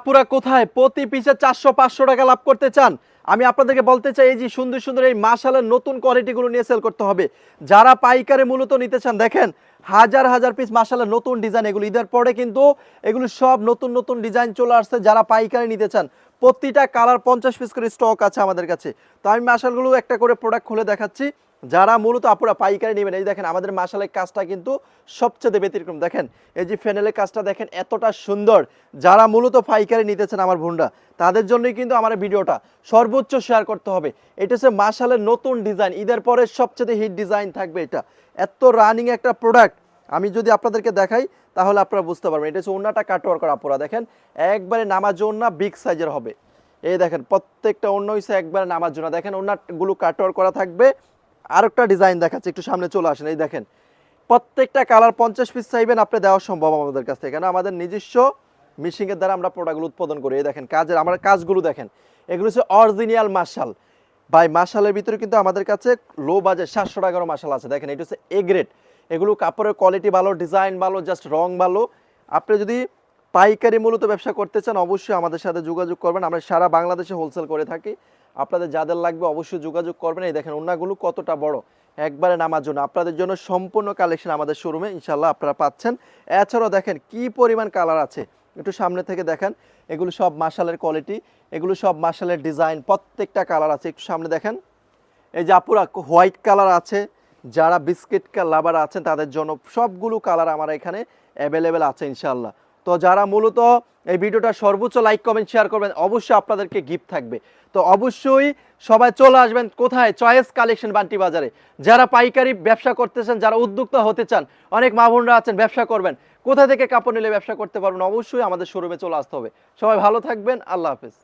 আপুরা কোথায় প্রতি পিসে 400-500 টাকা লাভ করতে চান? আমি আপনাদেরকে বলতে চাই, এই যে সুন্দর সুন্দর এই মাশাআল্লাহ নতুন কোয়ালিটিগুলো নিয়ে সেল করতে হবে। যারা পাইকারে মূলত নিতে চান, দেখেন হাজার হাজার পিস মাশাআল্লাহ নতুন ডিজাইন, এগুলো ঈদের পরে কিন্তু এগুলো সব নতুন নতুন ডিজাইন চলে আসছে। যারা পাইকারে নিতে চান, প্রতিটা কালার 50 পিস করে স্টক আছে আমাদের কাছে। তো আমি মাশাআল্লাহগুলো একটা করে প্রোডাক্ট খুলে দেখাচ্ছি। যারা মূলত আপুরা পাইকারি নেবেন, এই দেখেন আমাদের মাশাআল্লাহ কাজটা কিন্তু সবচেয়ে ব্যতিক্রম। দেখেন এই যে ফ্যানেলের কাজটা দেখেন এতটা সুন্দর। যারা মূলত পাইকারি নিতেছেন আমার বোনরা, তাদের জন্যই কিন্তু আমার এই ভিডিওটা সর্বোচ্চ শেয়ার করতে হবে। এটা হচ্ছে মাশাআল্লাহ নতুন ডিজাইন, ঈদের পরে সবচেয়ে হিট ডিজাইন থাকবে। এটা এত রানিং একটা প্রোডাক্ট, আমি যদি আপনাদেরকে দেখাই তাহলে আপনারা বুঝতে পারবেন। এটা হচ্ছে ওন্নাটা কাটওয়ার করা, আপুরা দেখেন একবারে নামাজ ওন্না বিগ সাইজের হবে। এই দেখেন প্রত্যেকটা ওন্না হইছে একবারে নামাজ ওন্না। দেখেন ওন্নাগুলো কাটওয়ার করা থাকবে। আরেকটা ডিজাইন দেখাচ্ছে, একটু সামনে চলে আসেন। এই দেখেন প্রত্যেকটা কালার 50 পিস চাইবেন আপনি, দেওয়া সম্ভব আমাদের কাছ থেকে, কেন আমাদের নিজস্ব মেশিনের দ্বারা আমরা প্রোডাক্টগুলো উৎপাদন করি। এই দেখেন কাজের আমরা কাজগুলো দেখেন, এগুলো হচ্ছে অরিজিনাল মাশাল। ভাই মাশালের ভিতরে কিন্তু আমাদের কাছে লো বাজেট 700 টাকারও মাশাল আছে। দেখেন এটা হচ্ছে এ গ্রেড, এগুলো কাপড়ের কোয়ালিটি ভালো, ডিজাইন ভালো, জাস্ট রং ভালো। আপনি যদি পাইকারি মূলত ব্যবসা করতে চান, অবশ্যই আমাদের সাথে যোগাযোগ করবেন। আমরা সারা বাংলাদেশে হোলসেল করে থাকি। আপনাদের যাদের লাগবে অবশ্যই যোগাযোগ করবেন। এই দেখেন ওন্নাগুলো কতটা বড়, একবারে নামার জন্য আপনাদের জন্য সম্পূর্ণ কালেকশন আমাদের শোরুমে ইনশাল্লাহ আপনারা পাচ্ছেন। এছাড়াও দেখেন কি পরিমাণ কালার আছে, একটু সামনে থেকে দেখেন। এগুলো সব মাশালের কোয়ালিটি, এগুলো সব মাশালের ডিজাইন, প্রত্যেকটা কালার আছে। একটু সামনে দেখেন, এই যে আপুরা হোয়াইট কালার আছে, যারা বিস্কিট লাভার আছেন তাদের জন্য সবগুলো কালার আমার এখানে অ্যাভেলেবেল আছে ইনশাল্লাহ। তো যারা মূলত এই ভিডিওটা সর্বোচ্চ লাইক কমেন্ট শেয়ার করবেন, অবশ্যই আপনাদেরকে গিফট থাকবে। তো অবশ্যই সবাই চলে আসবেন কোথায়, চয়েস কালেকশন বান্টি বাজারে। যারা পাইকারি ব্যবসা করতেছেন, যারা উদ্যোক্তা হতে চান, অনেক মা বোনরা আছেন ব্যবসা করবেন, কোথা থেকে কাপড় নিলে ব্যবসা করতে পারবেন, অবশ্যই আমাদের শোরুমে চলে আসতে হবে। সবাই ভালো থাকবেন, আল্লাহ হাফেজ।